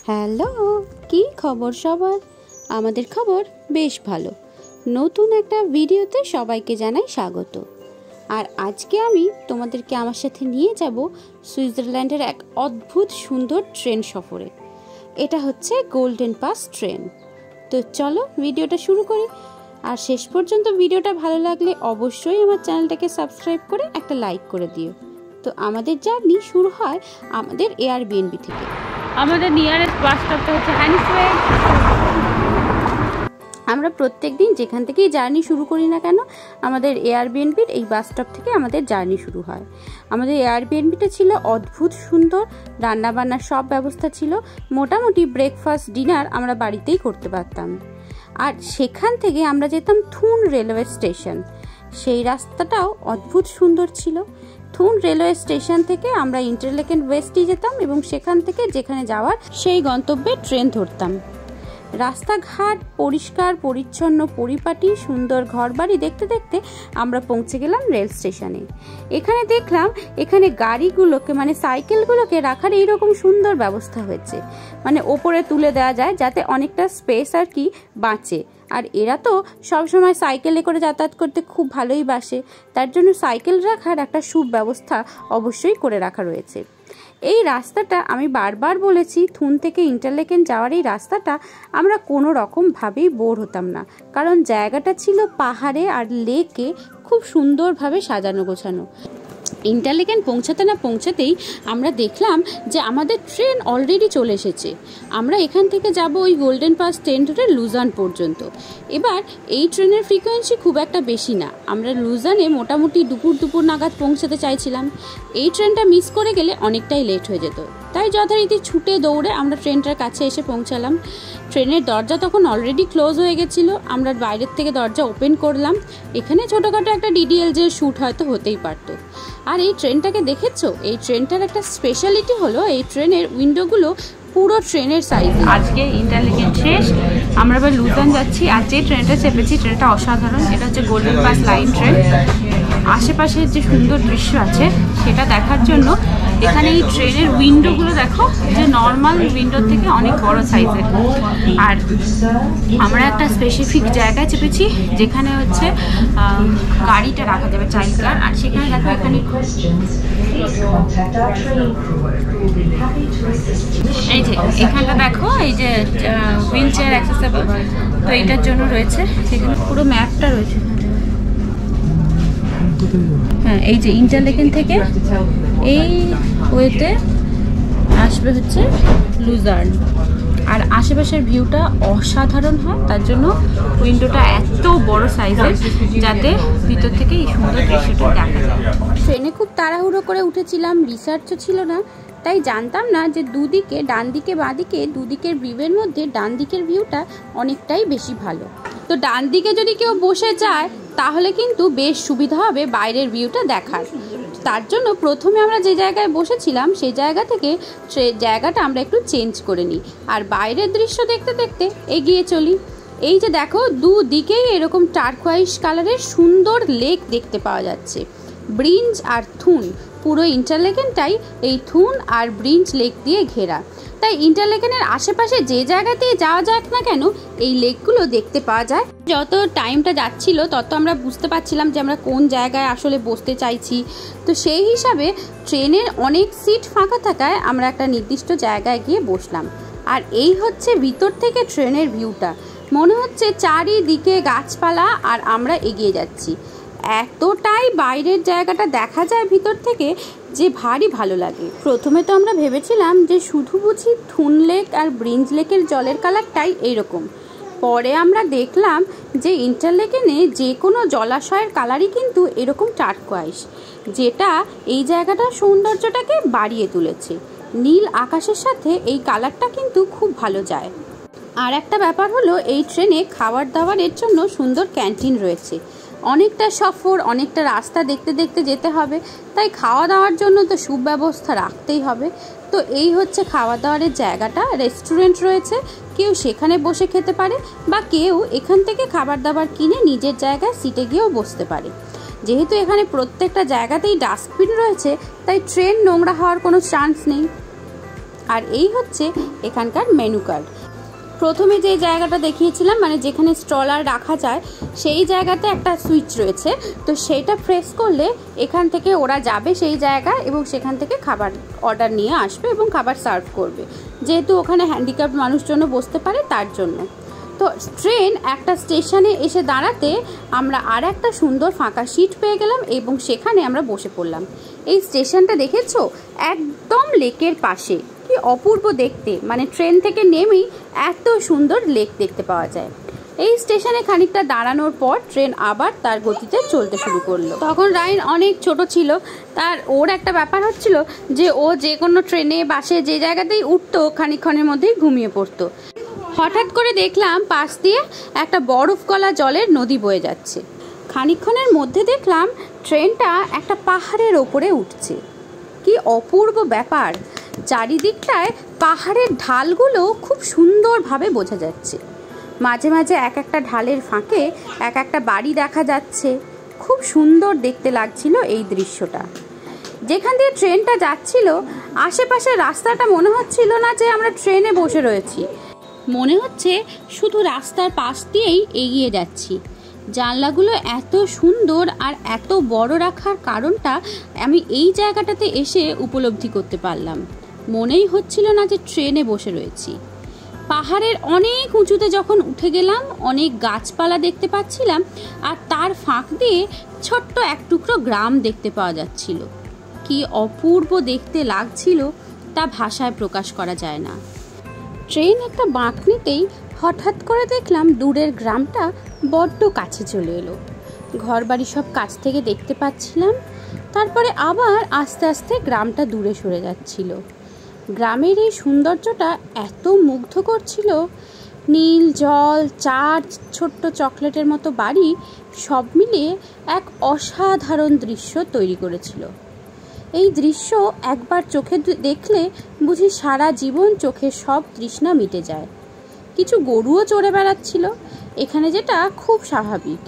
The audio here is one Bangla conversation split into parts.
হ্যালো, কি খবর সবার? আমাদের খবর বেশ ভালো। নতুন একটা ভিডিওতে সবাইকে জানাই স্বাগত। আর আজকে আমি তোমাদেরকে আমার সাথে নিয়ে যাব সুইজারল্যান্ডের এক অদ্ভুত সুন্দর ট্রেন সফরে। এটা হচ্ছে গোল্ডেন পাস ট্রেন। তো চলো ভিডিওটা শুরু করি। আর শেষ পর্যন্ত ভিডিওটা ভালো লাগলে অবশ্যই আমার চ্যানেলটাকে সাবস্ক্রাইব করে একটা লাইক করে দিও। তো আমাদের জার্নি শুরু হয় আমাদের এয়ারবিএনবি থেকে। আমাদের নিয়ারেস্ট বাস স্টপটা হচ্ছে হ্যানিসওয়েগ। আমরা প্রত্যেক দিন যেখান থেকেই জার্নি শুরু করি না কেন, আমাদের এয়ারবিএনবির এই বাস স্টপ থেকে আমাদের জার্নি শুরু হয়। আমাদের এয়ারবিএনবিটা ছিল অদ্ভুত সুন্দর, রান্নাবান্নার সব ব্যবস্থা ছিল। মোটামুটি ব্রেকফাস্ট ডিনার আমরা বাড়িতেই করতে পারতাম। আর সেখান থেকে আমরা যেতাম থুন রেলওয়ে স্টেশন। সেই রাস্তাটাও অদ্ভুত সুন্দর ছিল। থুন রেলওয়ে স্টেশন থেকে আমরা ইন্টারলেকেন ওয়েস্টে যেতাম এবং সেখান থেকে যেখানে যাওয়ার সেই গন্তব্যে ট্রেন ধরতাম। রাস্তাঘাট পরিষ্কার পরিচ্ছন্ন, পরিপাটি, সুন্দর ঘরবাড়ি দেখতে দেখতে আমরা পৌঁছে গেলাম রেল স্টেশনে। এখানে দেখলাম এখানে গাড়িগুলোকে মানে সাইকেলগুলোকে রাখার এইরকম সুন্দর ব্যবস্থা হয়েছে, মানে ওপরে তুলে দেওয়া যায় যাতে অনেকটা স্পেস আর কি বাঁচে। আর এরা তো সবসময় সাইকেলে করে যাতায়াত করতে খুব ভালোই বাসে, তার জন্য সাইকেল রাখার একটা সুব্যবস্থা অবশ্যই করে রাখা রয়েছে। এই রাস্তাটা আমি বারবার বলেছি, থুন থেকে ইন্টারলেকেন যাওয়ার এই রাস্তাটা আমরা কোনো রকমভাবেই বোর হতাম না, কারণ জায়গাটা ছিল পাহাড়ে আর লেকে খুব সুন্দরভাবে সাজানো গোছানো। ইন্টারলেকেন পৌঁছাতে না পৌঁছাতেই আমরা দেখলাম যে আমাদের ট্রেন অলরেডি চলে এসেছে। আমরা এখান থেকে যাব ওই গোল্ডেন পাস ট্রেন ধরে লুজান পর্যন্ত। এবার এই ট্রেনের ফ্রিকোয়েন্সি খুব একটা বেশি না, আমরা লুজানে মোটামুটি দুপুর নাগাদ পৌঁছাতে চাইছিলাম। এই ট্রেনটা মিস করে গেলে অনেকটাই লেট হয়ে যেত, তাই যথারীতি ছুটে দৌড়ে আমরা ট্রেনটার কাছে এসে পৌঁছালাম। ট্রেনের দরজা তখন অলরেডি ক্লোজ হয়ে গেছিলো। আমরা বাইরের থেকে দরজা ওপেন করলাম। এখানে ছোটোখাটো একটা ডিডিএল যে শ্যুট হয়তো হতেই পারতো। আর এই ট্রেনটাকে দেখেছো? এই ট্রেনটার একটা স্পেশালিটি হলো এই ট্রেনের উইন্ডোগুলো পুরো ট্রেনের সাইজ। আজকে ইন্টারলেকেন শেষ, আমরা এবার লুজান যাচ্ছি। আর যে ট্রেনটা চেপেছি ট্রেনটা অসাধারণ। এটা হচ্ছে গোল্ডেন পাস লাইন ট্রেন। আশেপাশের যে সুন্দর দৃশ্য আছে সেটা দেখার জন্য এখানে এই ট্রেনের উইন্ডোগুলো দেখো, যে নর্মাল উইন্ডোর থেকে অনেক বড় সাইজের। আর আমরা একটা স্পেসিফিক জায়গায় চেপেছি যেখানে হচ্ছে গাড়িটা রাখা যাবে চাইল্ড কার। আর সেখানে দেখো এখানে এই যে এখানটা দেখো, এই যে হুইল চেয়ার অ্যাক্সেসেবল, তো এইটার জন্য রয়েছে। সেখানে পুরো ম্যাপটা রয়েছে। হ্যাঁ, এই যে ইন্টারলেকেন থেকে এই ওয়েতে আসবে হচ্ছে লুজার্ন। আর আশেপাশের ভিউটা অসাধারণ হয়, তার জন্য উইন্ডোটা এত বড় সাইজের যাতে ভিতর থেকে এই সুন্দর দৃশ্যটা দেখা যায়। ট্রেনে খুব তাড়াহুড়ো করে উঠেছিলাম, রিসার্চও ছিল না, তাই জানতাম না যে দুদিকে ডান দিকে বাঁ দিকে দুদিকের ভিউয়ের মধ্যে ডান দিকের ভিউটা অনেকটাই বেশি ভালো। তো ডান দিকে যদি কেউ বসে যায় তাহলে কিন্তু বেশ সুবিধা হবে বাইরের ভিউটা দেখার। তার জন্য প্রথমে আমরা যে জায়গায় বসেছিলাম সেই জায়গা থেকে জায়গাটা আমরা একটু চেঞ্জ করে নিই আর বাইরের দৃশ্য দেখতে দেখতে এগিয়ে চলি। এই যে দেখো, দুদিকেই এরকম টারকোয়াইজ কালারের সুন্দর লেক দেখতে পাওয়া যাচ্ছে। ব্রিঞ্জ আর থুন, পুরো ইন্টারলেকেনটাই এই থুন আর ব্রিঞ্জ লেক দিয়ে ঘেরা। তাই ইন্টারলেকেনের আশেপাশে যে জায়গাতেই যাওয়া যাক না কেন এই লেকগুলো দেখতে পাওয়া যায়। যত টাইমটা যাচ্ছিল তত আমরা বুঝতে পারছিলাম যে আমরা কোন জায়গায় আসলে বসতে চাইছি। তো সেই হিসাবে ট্রেনের অনেক সিট ফাঁকা থাকায় আমরা একটা নির্দিষ্ট জায়গায় গিয়ে বসলাম। আর এই হচ্ছে ভিতর থেকে ট্রেনের ভিউটা। মনে হচ্ছে চারিদিকে গাছপালা আর আমরা এগিয়ে যাচ্ছি। এতটাই বাইরের জায়গাটা দেখা যায় ভিতর থেকে যে ভারী ভালো লাগে। প্রথমে তো আমরা ভেবেছিলাম যে শুধু বুঝি থুন লেক আর ব্রিঞ্জ লেকের জলের কালারটাই এইরকম। পরে আমরা দেখলাম যে ইন্টারলেকেনে যে কোনো জলাশয়ের কালারই কিন্তু এরকম টারকোয়াইজ, যেটা এই জায়গাটার সৌন্দর্যটাকে বাড়িয়ে তুলেছে। নীল আকাশের সাথে এই কালারটা কিন্তু খুব ভালো যায়। আর একটা ব্যাপার হলো এই ট্রেনে খাবার দাবারের জন্য সুন্দর ক্যান্টিন রয়েছে। অনেকটা সফর, অনেকটা রাস্তা দেখতে দেখতে যেতে হবে, তাই খাওয়া দাওয়ার জন্য তো সুব্যবস্থা রাখতেই হবে। তো এই হচ্ছে খাওয়া দাওয়ারের জায়গাটা। রেস্টুরেন্ট রয়েছে, কেউ সেখানে বসে খেতে পারে বা কেউ এখান থেকে খাবার দাবার কিনে নিজের জায়গায় সিটে গিয়েও বসতে পারে। যেহেতু এখানে প্রত্যেকটা জায়গাতেই ডাস্টবিন রয়েছে তাই ট্রেন নোংরা হওয়ার কোনো চান্স নেই। আর এই হচ্ছে এখানকার মেনু কার্ড। প্রথমে যে জায়গাটা দেখিয়েছিলাম, মানে যেখানে স্ট্রলার রাখা যায়, সেই জায়গাতে একটা সুইচ রয়েছে। তো সেইটা প্রেস করলে এখান থেকে ওরা যাবে সেই জায়গায় এবং সেখান থেকে খাবার অর্ডার নিয়ে আসবে এবং খাবার সার্ভ করবে, যেহেতু ওখানে হ্যান্ডিক্যাপ্ট মানুষজনও বসতে পারে তার জন্য। তো ট্রেন একটা স্টেশনে এসে দাঁড়াতে আমরা আর একটা সুন্দর ফাঁকা সিট পেয়ে গেলাম এবং সেখানে আমরা বসে পড়লাম। এই স্টেশনটা দেখেছো, একদম লেকের পাশে, কি অপূর্ব দেখতে, মানে ট্রেন থেকে নেমেই এত সুন্দর লেক দেখতে পাওয়া যায়। এই স্টেশনে খানিকটা দাঁড়ানোর পর ট্রেন আবার তার গতিতে চলতে শুরু করলো। তখন রায়ন অনেক ছোট ছিল, ওর একটা ব্যাপার হচ্ছিল যে ও যে কোনো ট্রেনে বাসে যে জায়গাতেই উঠতো খানিকক্ষণের মধ্যেই ঘুমিয়ে পড়তো। হঠাৎ করে দেখলাম পাশ দিয়ে একটা বরফ গলা জলের নদী বয়ে যাচ্ছে। খানিকক্ষণের মধ্যে দেখলাম ট্রেনটা একটা পাহাড়ের ওপরে উঠছে। কি অপূর্ব ব্যাপার, চারিদিকটায় পাহাড়ের ঢালগুলো খুব সুন্দরভাবে বোঝা যাচ্ছে। মাঝে মাঝে এক একটা ঢালের ফাঁকে এক একটা বাড়ি দেখা যাচ্ছে। খুব সুন্দর দেখতে লাগছিল এই দৃশ্যটা। যেখান দিয়ে ট্রেনটা যাচ্ছিল আশেপাশে রাস্তাটা মনে হচ্ছিল না যে আমরা ট্রেনে বসে রয়েছি, মনে হচ্ছে শুধু রাস্তার পাশ দিয়েই এগিয়ে যাচ্ছি। জানলাগুলো এত সুন্দর আর এত বড় রাখার কারণটা আমি এই জায়গাটাতে এসে উপলব্ধি করতে পারলাম। মনেই হচ্ছিল না যে ট্রেনে বসে রয়েছি। পাহাড়ের অনেক উঁচুতে যখন উঠে গেলাম অনেক গাছপালা দেখতে পাচ্ছিলাম আর তার ফাঁক দিয়ে ছোট্ট এক টুকরো গ্রাম দেখতে পাওয়া যাচ্ছিল। কি অপূর্ব দেখতে লাগছিল তা ভাষায় প্রকাশ করা যায় না। ট্রেন একটা বাঁক নিতেই হঠাৎ করে দেখলাম দূরের গ্রামটা বড্ড কাছে চলে এলো। ঘরবাড়ি সব কাছ থেকে দেখতে পাচ্ছিলাম। তারপরে আবার আস্তে আস্তে গ্রামটা দূরে সরে যাচ্ছিল। গ্রামের এই সৌন্দর্যটা এত মুগ্ধ করছিল। নীল জল, চার্চ, ছোট্ট চকলেটের মতো বাড়ি সব মিলিয়ে এক অসাধারণ দৃশ্য তৈরি করেছিল। এই দৃশ্য একবার চোখে দেখলে বুঝি সারা জীবন চোখের সব তৃষ্ণা মিটে যায়। কিছু গরুও চড়ে বেড়াচ্ছিল এখানে, যেটা খুব স্বাভাবিক।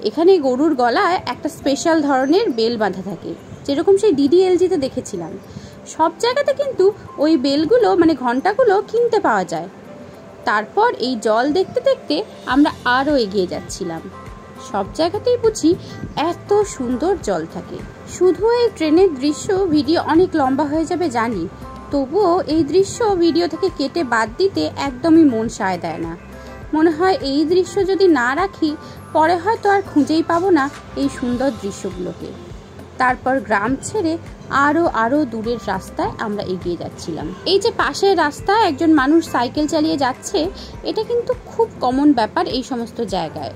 এখানে গরুর গলায় একটা স্পেশাল ধরনের বেল বাঁধা থাকে, যেরকম সেই DDLG-তে দেখেছিলাম। সব জায়গাতে কিন্তু ওই বেলগুলো, মানে ঘন্টাগুলো কিনতে পাওয়া যায়। তারপর এই জল দেখতে দেখতে আমরা আরও এগিয়ে যাচ্ছিলাম। সব জায়গাতেই বুঝি এত সুন্দর জল থাকে। শুধু এই ট্রেনের দৃশ্য ভিডিও অনেক লম্বা হয়ে যাবে জানি, তবুও এই দৃশ্য ভিডিও থেকে কেটে বাদ দিতে একদমই মন সায় দেয় না। মনে হয় এই দৃশ্য যদি না রাখি পরে হয়তো আর খুঁজেই পাবো না এই সুন্দর দৃশ্যগুলোকে। তারপর গ্রাম ছেড়ে আরও দূরের রাস্তায় আমরা এগিয়ে যাচ্ছিলাম। এই যে পাশের রাস্তা একজন মানুষ সাইকেল চালিয়ে যাচ্ছে, এটা কিন্তু খুব কমন ব্যাপার এই সমস্ত জায়গায়।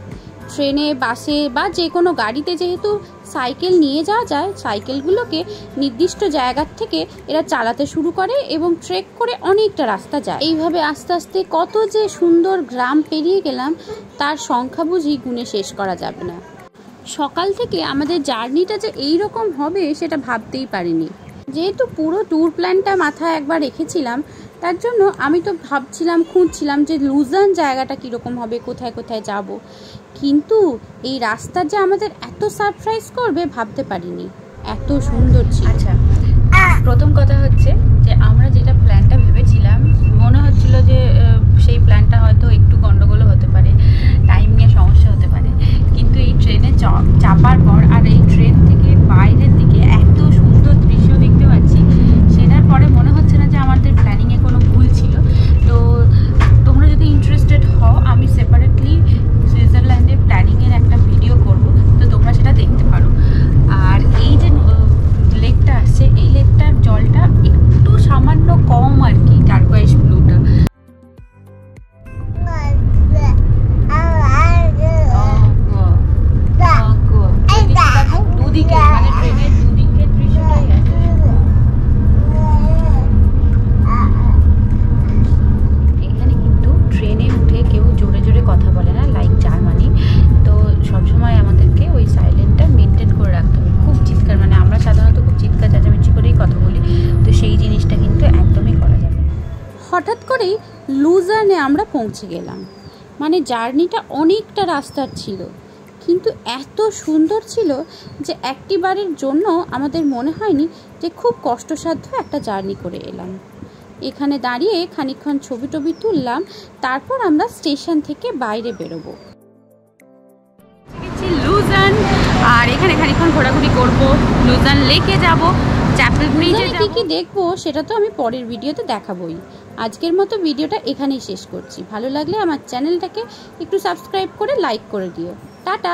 ট্রেনে, বাসে বা যে কোনো গাড়িতে যেহেতু সাইকেল নিয়ে যাওয়া যায়, সাইকেলগুলোকে নির্দিষ্ট জায়গার থেকে এরা চালাতে শুরু করে এবং ট্রেক করে অনেকটা রাস্তা যায়। এইভাবে আস্তে আস্তে কত যে সুন্দর গ্রাম পেরিয়ে গেলাম তার সংখ্যা বুঝি গুণে শেষ করা যাবে না। সকাল থেকে আমাদের জার্নিটা যে এই রকম হবে সেটা ভাবতেই পারিনি। যেহেতু পুরো ট্যুর প্ল্যানটা মাথায় একবার রেখেছিলাম, তার জন্য আমি তো খুঁজছিলাম যে লুজান জায়গাটা কীরকম হবে, কোথায় কোথায় যাব। কিন্তু এই রাস্তা যে আমাদের এত সারপ্রাইজ করবে ভাবতে পারিনি, এত সুন্দর ছিল। আচ্ছা, প্রথম কথা হচ্ছে যে আমরা যেটা প্ল্যানটা ভেবেছিলাম, মনে হচ্ছিল যে সেই প্ল্যানটা হয়তো একটু গন্ডগোলও হতে পারে, টাইম নিয়ে সমস্যা হতে পারে। কিন্তু এই ট্রেনে চাপার পর আর এই ট্রেন থেকে বাইরের দিকে এত সুন্দর দৃশ্য দেখতে পাচ্ছি, সেটার পরে মনে হচ্ছে না যে আমাদের প্ল্যানিংয়ে কোনো ভুল ছিল। তো তোমরা যদি ইন্টারেস্টেড হও, আমি সেপারেটলি সুইজারল্যান্ডে প্ল্যানিংয়ের একটা ভিডিও করব, তো তোমরা সেটা দেখতে পারো। আর এই যে লেকটা আসছে, এই লেকটার জলটা একটু সামান্য কম আর কি, টার্কোয়াইজ ব্লুটা। দুদিকে মানে ট্রেনের দুদিকের দৃশ্যটাই আছে। এখানে কিন্তু ট্রেনে উঠে কেউ জোরে জোরে কথা বলে না, লাইক জার্মানি। তো সবসময় আমাদেরকে ওই সাইলেন্টটা মেনটেন করে রাখতে হবে। খুব চিৎকার, মানে আমরা সাধারণত খুব চিৎকার চেঁচামেচি করেই কথা বলি, তো সেই জিনিসটা কিন্তু একদমই করা যাবে না। হঠাৎ করেই লুজার্নে আমরা পৌঁছে গেলাম। মানে জার্নিটা অনেকটা রাস্তার ছিল, কিন্তু এত সুন্দর ছিল যে একটিবারের জন্য আমাদের মনে হয়নি যে খুব কষ্টসাধ্য একটা জার্নি করে এলাম। এখানে দাঁড়িয়ে খানিকক্ষণ ছবি টবি তুললাম, তারপর আমরা স্টেশন থেকে বাইরে বেরোবো। লুজান, আর এখানে খানিকক্ষণ ঘোরাঘুরি করবো, লুজান লেকে যাব, চ্যাপেল ব্রিজে কি কি দেখবো সেটা তো আমি পরের ভিডিওতে দেখাবোই। আজকের মতো ভিডিওটা এখানেই শেষ করছি। ভালো লাগলে আমার চ্যানেলটাকে একটু সাবস্ক্রাইব করে লাইক করে দিও। টাটা।